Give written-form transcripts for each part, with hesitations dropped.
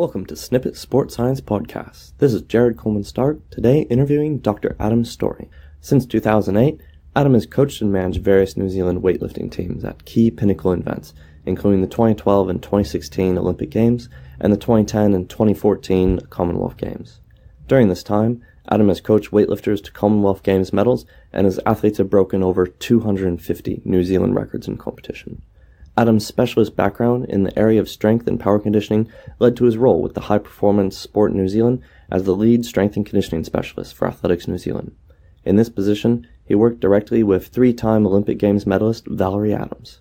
Welcome to Snippit Sports Science Podcast. This is Jared Coleman-Stark, today interviewing Dr. Adam Storey. Since 2008, Adam has coached and managed various New Zealand weightlifting teams at key pinnacle events, including the 2012 and 2016 Olympic Games and the 2010 and 2014 Commonwealth Games. During this time, Adam has coached weightlifters to Commonwealth Games medals, and his athletes have broken over 250 New Zealand records in competition. Adam's specialist background in the area of strength and power conditioning led to his role with the High Performance Sport New Zealand as the lead strength and conditioning specialist for Athletics New Zealand. In this position, he worked directly with three-time Olympic Games medalist Valerie Adams.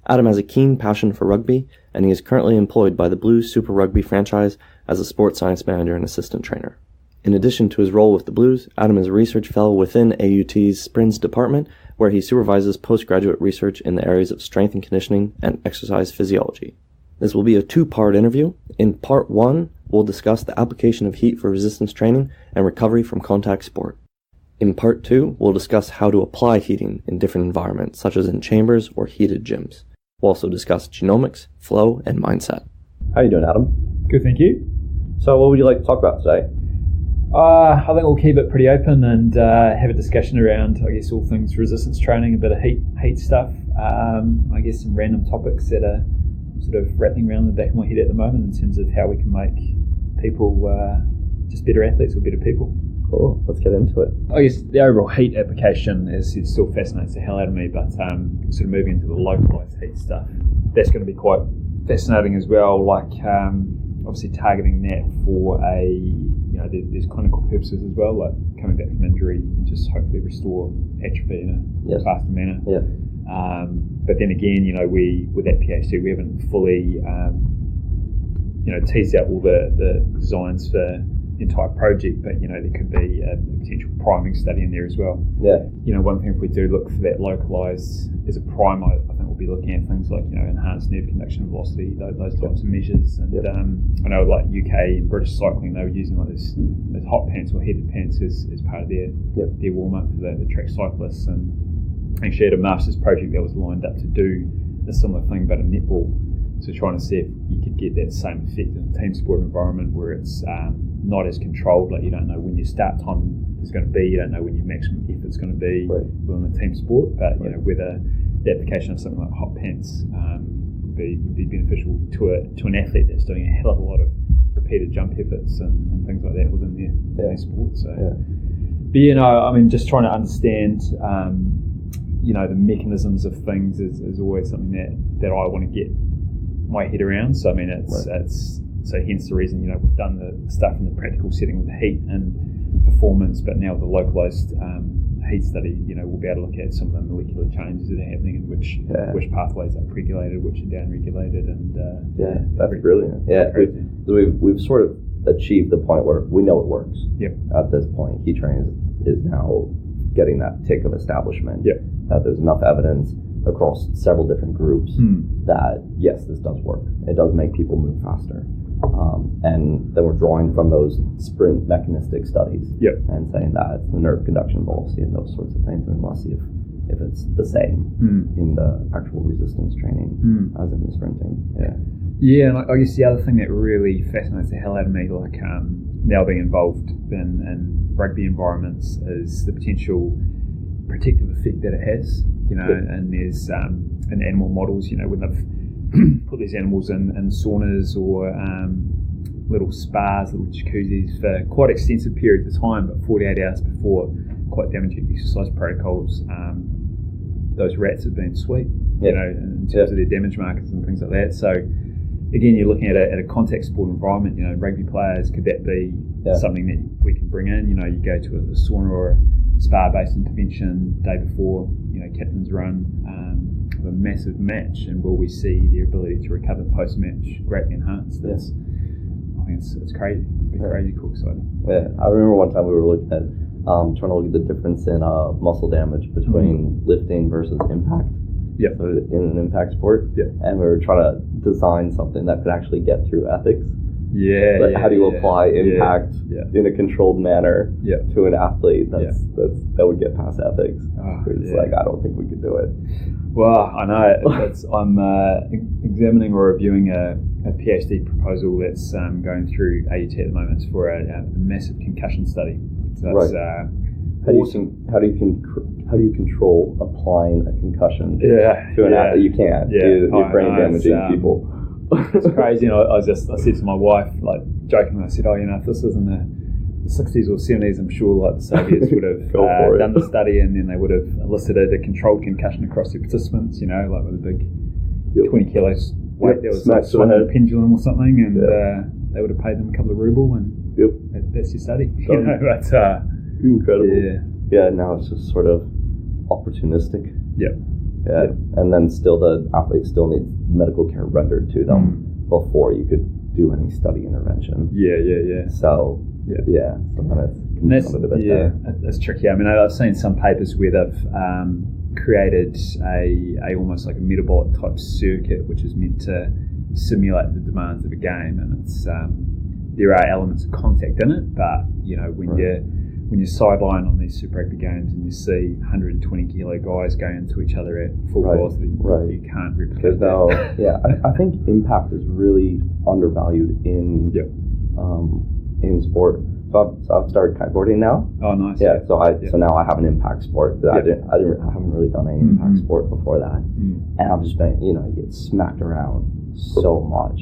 Adam has a keen passion for rugby, and he is currently employed by the Blues Super Rugby franchise as a sports science manager and assistant trainer. In addition to his role with the Blues, Adam is a research fellow within AUT's Springs department, where he supervises postgraduate research in the areas of strength and conditioning and exercise physiology. This will be a two-part interview. In part one, we'll discuss the application of heat for resistance training and recovery from contact sport. In part two, we'll discuss how to apply heating in different environments, such as in chambers or heated gyms. We'll also discuss genomics, flow, and mindset. How are you doing, Adam? Good, thank you. So what would you like to talk about today? I think we'll keep it pretty open and have a discussion around, I guess, all things resistance training, a bit of heat stuff. I guess some random topics that are sort of rattling around in the back of my head at the moment in terms of how we can make people just better athletes or better people. Cool, let's get into it. I guess the overall heat application is still fascinates the hell out of me, but sort of moving into the localised heat stuff, that's going to be quite fascinating as well. Like obviously targeting that for there's clinical purposes as well, like coming back from injury, you can just hopefully restore atrophy in a faster manner. Yeah. But then again, we with that PhD, we haven't fully teased out all the designs for the entire project, but there could be a potential priming study in there as well. Yeah. One thing, if we do look for that localized as a prime, I think we'll be looking at things like enhanced nerve conduction velocity, those types of measures. And I know like UK and British cycling, they were using like those hot pants or heated pants as part of their warm up for the track cyclists. And actually had a master's project that was lined up to do a similar thing, but a netball. So trying to see if you could get that same effect in a team sport environment where it's not as controlled, like you don't know when your start time is going to be, you don't know when your maximum effort's going to be within a team sport, but whether the application of something like hot pants would be beneficial to an athlete that's doing a hell of a lot of repeated jump efforts and things like that within their sport. So, but just trying to understand the mechanisms of things is always something that I want to get my head around. So so hence the reason we've done the stuff in the practical setting with the heat and performance, but now with the localized heat study, we'll be able to look at some of the molecular changes that are happening and which pathways are upregulated, which are downregulated, and that's brilliant. Yeah, we've sort of achieved the point where we know it works. Yep. At this point, heat training is now getting that tick of establishment. Yep. That there's enough evidence across several different groups that yes, this does work. It does make people move faster. And then we're drawing from those sprint mechanistic studies and saying that it's the nerve conduction velocity and those sorts of things. And we want to see if it's the same in the actual resistance training as in the sprinting. Yeah, and I guess the other thing that really fascinates the hell out of me, like now being involved in rugby environments, is the potential protective effect that it has. And there's in animal models, when they've put these animals in saunas or little spas, little jacuzzis for quite extensive periods of time, but 48 hours before quite damaging exercise protocols, those rats have been sweet, in terms of their damage markers and things like that. So again, you're looking at a contact sport environment, rugby players, could that be something that we can bring in? You go to a sauna or a spa-based intervention day before, captain's run, a massive match, and will we see their ability to recover post-match greatly enhanced? I think it's crazy. It'd be crazy cool, exciting. Yeah, I remember one time we were looking at trying to look at the difference in muscle damage between lifting versus impact. Yeah. So in an impact sport. Yeah. And we were trying to design something that could actually get through ethics. Yeah. But how do you apply impact in a controlled manner to an athlete that would get past ethics? It's like, I don't think we could do it. Well, I know. I'm examining or reviewing a PhD proposal that's going through AUT at the moment. It's for a massive concussion study. So that's How do you control applying a concussion to an athlete? You can't. You're brain damaging people. It's crazy. I said to my wife, like jokingly, I said, if this was in the 60s or 70s, I'm sure like the Soviets would have done the study, and then they would have elicited a controlled concussion across their participants, like with a big 20 kilos weight that was like swung on a pendulum or something, and they would have paid them a couple of ruble, and that's your study. But incredible. Yeah, now it's just sort of opportunistic. And then still the athlete still needs medical care rendered to them before you could do any study intervention. So so then it's a bit there. That's tricky. I mean, I've seen some papers where they've created a almost like a metabolic type circuit which is meant to simulate the demands of a game, and it's there are elements of contact in it, but when you're sidelined on these Super Rugby games and you see 120 kilo guys going into each other at full velocity, you can't replicate that. I think impact is really undervalued in sport. So I've started kiteboarding now. Oh, nice. So now I have an impact sport. I haven't really done any impact sport before that, and I've just been you get smacked around so much.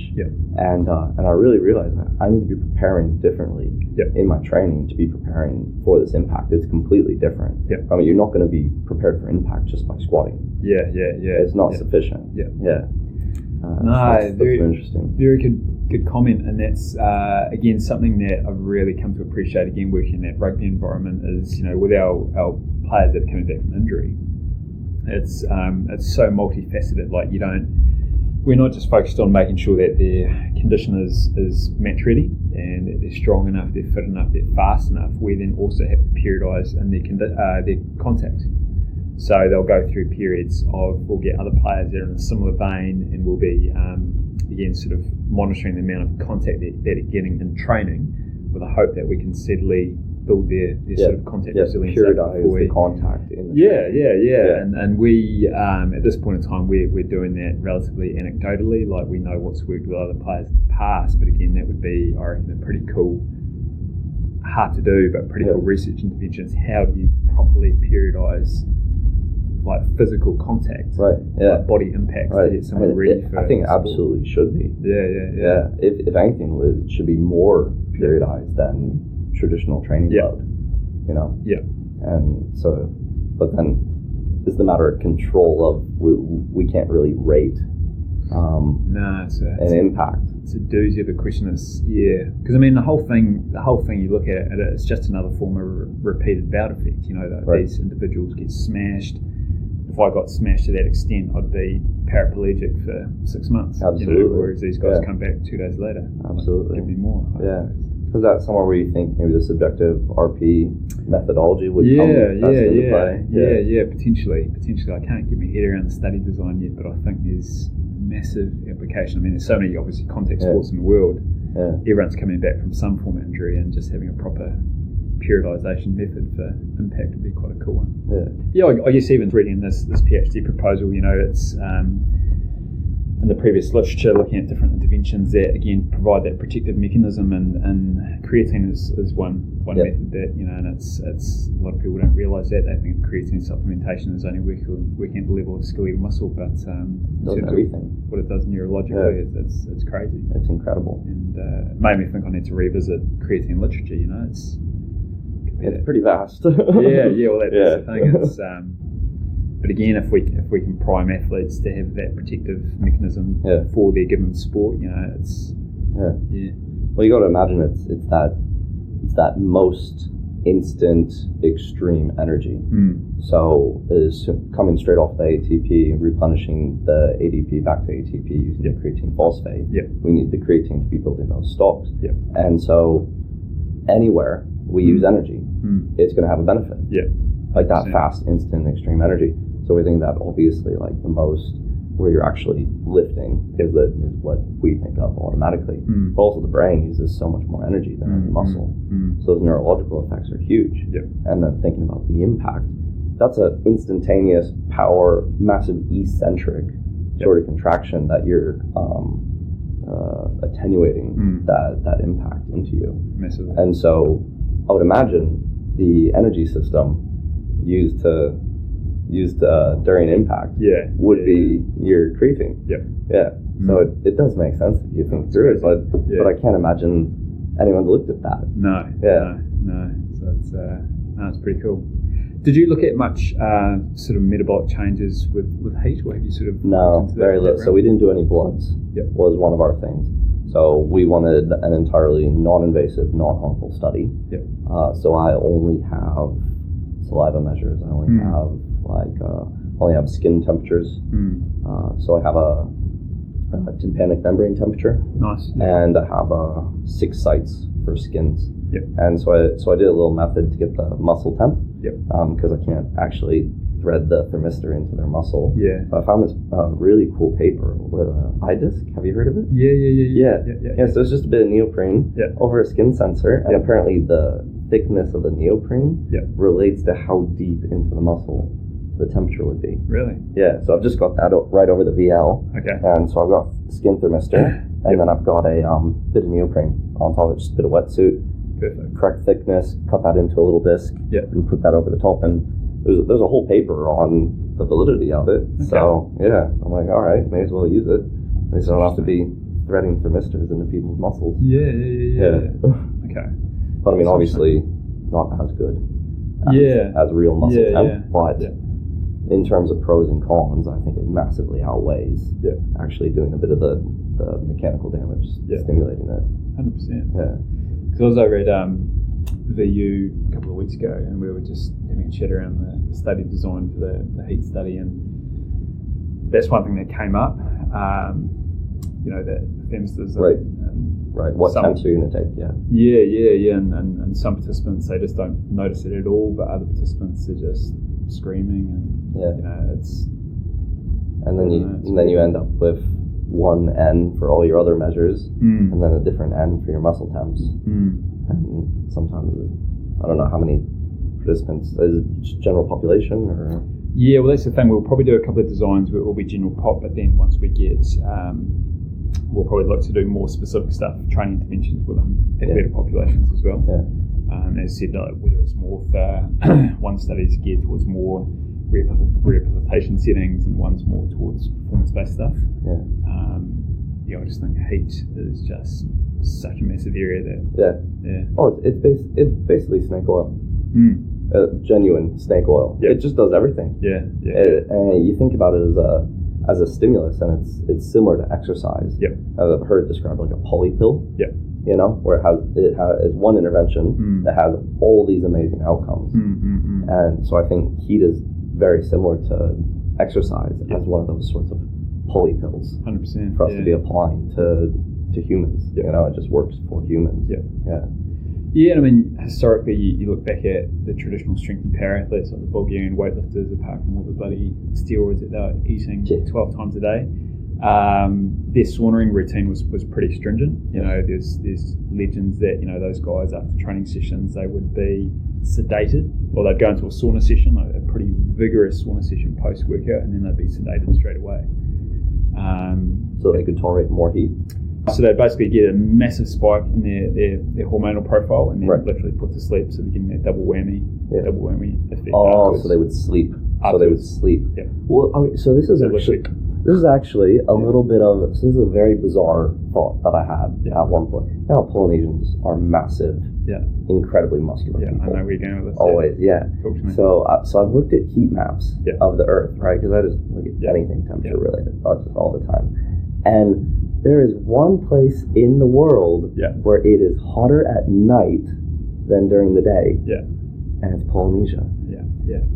And I really realized that I need to be preparing differently in my training to be preparing for this impact. It's completely different. I mean, you're not going to be prepared for impact just by squatting. It's not sufficient. That's very interesting. Very good comment, and that's again something that I've really come to appreciate again working in that rugby environment is with our players that are coming back from injury. It's so multifaceted. Like we're not just focused on making sure that their condition is match ready and that they're strong enough, they're fit enough, they're fast enough. We then also have to periodise in their contact. So they'll go through periods we'll get other players that are in a similar vein, and we'll be again sort of monitoring the amount of contact that they're getting in training, with a hope that we can steadily build their sort of contact resilience. Periodise the contact. And we at this point in time we're doing that relatively anecdotally. Like we know what's worked with other players in the past, but again that would be, I reckon, a pretty cool, hard to do but pretty cool research interventions. How do you properly periodise like physical contact, like body impact, to get someone ready for? I think it absolutely should be. If anything, it should be more periodized than traditional training load. And so, but then it's the matter of control of we can't really rate an impact. It's a doozy of a question. Because I mean the whole thing you look at it, it's just another form of repeated bout effect. These individuals get smashed. If I got smashed to that extent, I'd be paraplegic for 6 months. Absolutely. Whereas these guys come back 2 days later. Absolutely. Give me more. Because that's somewhere where you think maybe the subjective RP methodology would come into play. Potentially. I can't get my head around the study design yet, but I think there's massive application. I mean, there's so many obviously contact sports in the world. Everyone's coming back from some form of injury, and just having a proper periodisation method for impact would be quite a cool one. I guess even reading this PhD proposal, it's in the previous literature looking at different interventions that again provide that protective mechanism, and creatine is one method that and it's a lot of people don't realise that. They think creatine supplementation is only working at the level of skeletal muscle, but everything. What it does neurologically it's crazy. It's incredible, and it made me think I need to revisit creatine literature. It's pretty vast. Well, that's the thing. It's, but again, if we can prime athletes to have that protective mechanism for their given sport, it's Well, you got to imagine it's that most instant extreme energy. So is coming straight off the ATP, replenishing the ADP back to ATP using the creatine phosphate. We need the creatine to be building those stocks. And so anywhere we use energy, it's going to have a benefit. Like that fast, instant, extreme energy. So we think that obviously like the most where you're actually lifting is what we think of automatically. But also the brain uses so much more energy than any muscle. So those neurological effects are huge. And then thinking about the impact, that's an instantaneous power, massive eccentric sort of contraction that you're attenuating that impact into you. Massively. And so I would imagine the energy system used during impact would be your creeping. So it does make sense if you think through it, but I can't imagine anyone looked at that. No. So that's pretty cool. Did you look at much sort of metabolic changes with heat, or have you sort of no, very little. So we didn't do any bloods. Was one of our things. So we wanted an entirely non-invasive, non-harmful study. So I only have saliva measures. I only have skin temperatures. So I have a tympanic membrane temperature. Nice. And I have 6 sites for skins. And so I did a little method to get the muscle temp. Because I can't actually thread the thermistor into their muscle. But I found this really cool paper with an eye disc. Have you heard of it? Yeah. So it's just a bit of neoprene over a skin sensor, and apparently the thickness of the neoprene relates to how deep into the muscle the temperature would be. Really? Yeah. So I've just got that right over the VL. Okay. And so I've got skin thermistor, and then I've got a bit of neoprene on top of it, just a bit of wetsuit. Perfect. Correct thickness. Cut that into a little disc. And put that over the top, and there's a whole paper on the validity of it. Okay. So I'm like, all right, may as well use it. At least I don't have to be threading thermistors into people's muscles. Okay. But I mean, obviously, not as good as real muscle temp. But in terms of pros and cons, I think it massively outweighs actually doing a bit of the mechanical damage, stimulating it. 100%. Because I read VU a couple of weeks ago, and we were just having a chat around the study design for the heat study, and that's one thing that came up. The thermistors. Right. What temps are you going to take? And some participants, they just don't notice it at all, but other participants are just screaming, and it's. And then you end up with one N for all your other measures, and then a different N for your muscle temps. And sometimes, I don't know how many participants, is it general population or? Yeah, well that's the thing, we'll probably do a couple of designs where it will be general pop, but then once we get, we'll probably look to do more specific stuff, training interventions within athletic populations as well. As I said, whether it's more for one study is geared towards more rehabilitation settings, and one's more towards performance-based stuff. I just think heat is just such a massive area that. Oh, it's basically snake oil. Genuine snake oil. It just does everything. And you think about it as a stimulus, and it's similar to exercise. I've heard it described like a poly pill. Where it has one intervention that has all these amazing outcomes. And so I think heat is very similar to exercise as one of those sorts of poly pills. 100%. For us to be applying to humans. It just works for humans. Yeah, and I mean, historically, you look back at the traditional strength and power athletes, like the Bulgarian weightlifters, apart from all the bloody steroids that they were eating 12 times a day. Their sauntering routine was pretty stringent. There's legends that, those guys after training sessions, they would be sedated, or they'd go into a sauna session, like a pretty vigorous sauna session post-workout, and then they'd be sedated straight away. So they could tolerate more heat. So they basically get a massive spike in their hormonal profile, and then literally put to sleep, so they're getting that double whammy effect. So they would sleep. Yeah. Well, so this is actually a little bit of. So this is a very bizarre thought that I had at one point. Polynesians are massive, incredibly muscular people. I know where you're going with this. Always, Talk to me. So I've looked at heat maps of the Earth, right? Because I just look at anything temperature related, just all the time. And there is one place in the world where it is hotter at night than during the day. And it's Polynesia.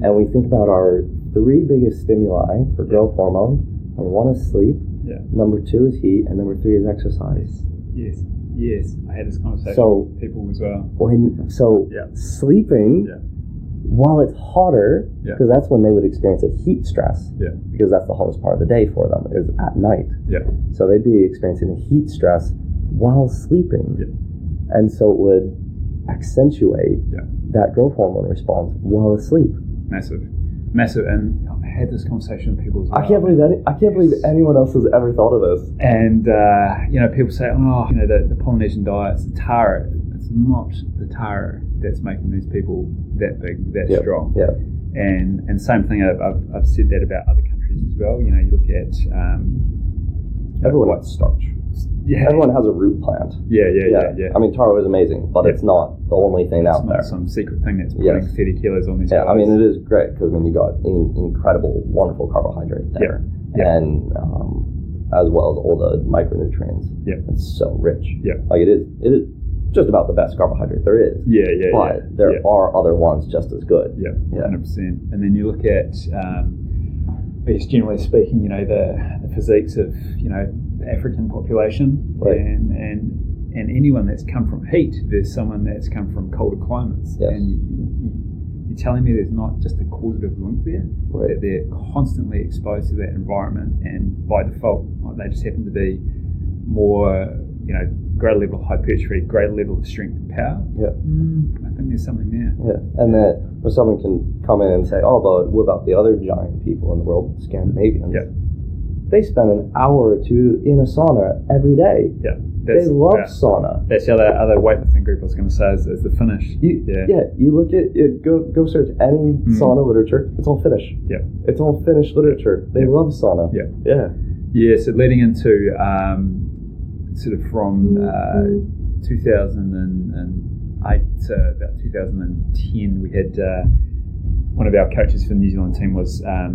And we think about our 3 biggest stimuli for growth hormone. Number 1 is sleep. Number 2 is heat, and number 3 is exercise. Yes. I had this conversation with people as well. Sleeping while it's hotter, because that's when they would experience a heat stress, because that's the hottest part of the day for them, is at night. So they'd be experiencing a heat stress while sleeping. And so it would accentuate that growth hormone response while asleep. Massive. And I've had this conversation with people as well. I can't believe anyone else has ever thought of this. And people say, the Polynesian diet's the tara. It's not the tara that's making these people that big, that strong. And same thing. I've said that about other countries as well. You look at everyone likes starch. Everyone has a root plant. I mean, taro is amazing, but it's not the only thing out there. It's not some secret thing that's putting 30 kilos on these guys. I mean, it is great because you got incredible, wonderful carbohydrate there, and as well as all the micronutrients. It's so rich. Like it is just about the best carbohydrate there is. But there are other ones just as good. 100%. And then you look at, I guess generally speaking, the physiques of the African population, and anyone that's come from heat. There's someone that's come from colder climates, and you're telling me there's not just a causative link there, that they're constantly exposed to that environment, and by default, they just happen to be more, greater level of hypertrophy, greater level of strength and power. I think there's something there. And then when someone can come in and say, "Oh, but what about the other giant people in the world, Scandinavians?" They spend an hour or two in a sauna every day. They love sauna. That's the other weightlifting group I was going to say is the Finnish. You look at it, go search any sauna literature. It's all Finnish. It's all Finnish literature. They love sauna. So leading into sort of from 2008 to about 2010, we had one of our coaches for the New Zealand team was a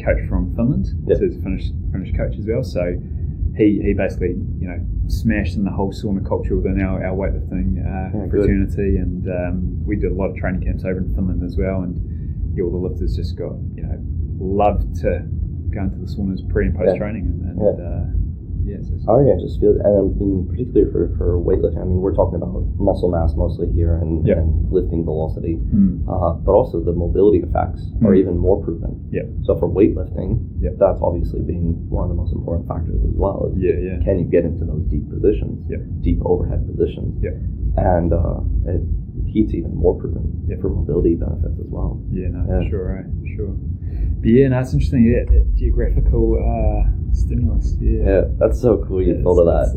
coach from Finland. So he's a Finnish coach as well. So he basically smashed in the whole sauna culture within our weightlifting fraternity, and we did a lot of training camps over in Finland as well. And all the lifters just got loved to go into the saunas pre and post training, I think I just feel, and I mean, particularly for weightlifting, I mean, we're talking about muscle mass mostly here and lifting velocity, but also the mobility effects are even more proven. So for weightlifting, that's obviously being one of the most important factors as well. Can you get into those deep positions, deep overhead positions? And heat's even more proven for mobility benefits as well. Sure. But it's interesting, that geographical stimulus. That's so cool you thought of that.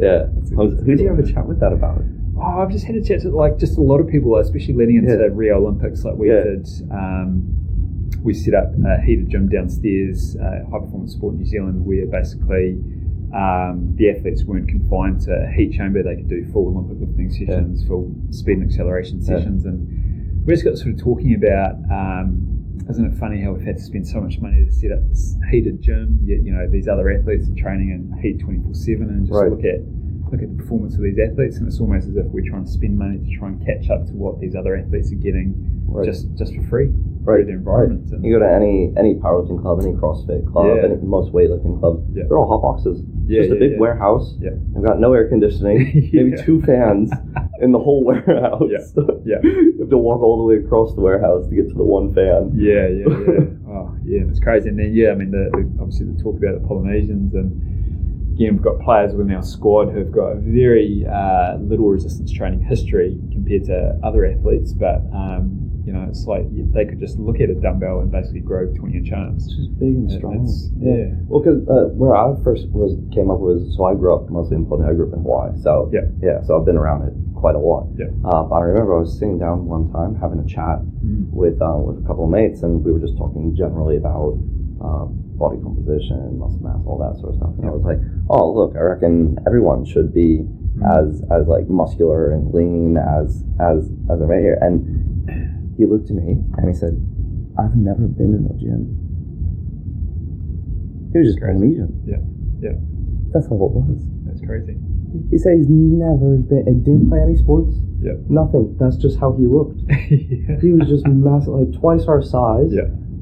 Who did you have a chat with that about? I've just had a chat to just a lot of people, especially leading into Rio Olympics. Like we did, we set up a heated gym downstairs, High Performance Sport New Zealand, where basically the athletes weren't confined to a heat chamber. They could do full Olympic lifting sessions, full speed and acceleration sessions, and we just got sort of talking about. Isn't it funny how we've had to spend so much money to set up this heated gym? Yet, these other athletes are training in heat 24/7, and just look at the performance of these athletes, and it's almost as if we're trying to spend money to try and catch up to what these other athletes are getting just for free through their environment. And you go to any powerlifting club, any CrossFit club, most weightlifting clubs, they're all hot boxes. Just a big warehouse. They've got no air conditioning, maybe 2 fans in the whole warehouse. You have to walk all the way across the warehouse to get to the one fan. It's crazy. And then I mean, obviously they talk about the Polynesians, and again, we've got players within our squad who've got very little resistance training history compared to other athletes, but it's like they could just look at a dumbbell and basically grow 20-inch arms. It's just big and strong. Well, because where I first came up with, so I grew up mostly in Polynesian, I grew up in Hawaii, so so I've been around it quite a lot. But I remember I was sitting down one time having a chat with a couple of mates, and we were just talking generally about body composition, muscle mass, all that sort of stuff. And I was like, oh, look, I reckon everyone should be as like muscular and lean as I'm right here. And he looked at me and he said, I've never been in a gym. He was just Polynesian. That's all it was. That's crazy. He said he's never been, didn't play any sports. Nothing. That's just how he looked. He was just massive, like twice our size.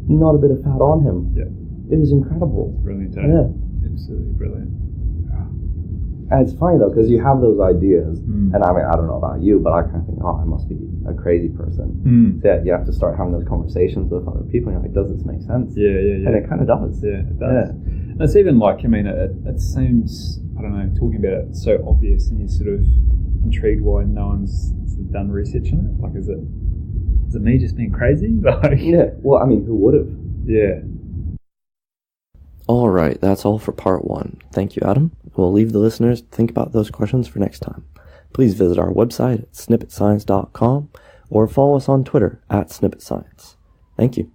Not a bit of fat on him. It was incredible. It's brilliant. Absolutely brilliant. And it's funny though, because you have those ideas, and I mean, I don't know about you, but I kind of think, oh, I must be a crazy person. So you have to start having those conversations with other people, and you're like, does this make sense? Yeah. And it kind of does. Yeah, it does. Yeah. And it's even like, I mean, it seems, I don't know, talking about it, so obvious, and you're sort of intrigued why no one's sort of done research on it. Like, is it me just being crazy? Like, yeah. Well, I mean, who would have? Yeah. All right, that's all for part 1. Thank you, Adam. We'll leave the listeners to think about those questions for next time. Please visit our website at snippetscience.com or follow us on Twitter at snippetscience. Thank you.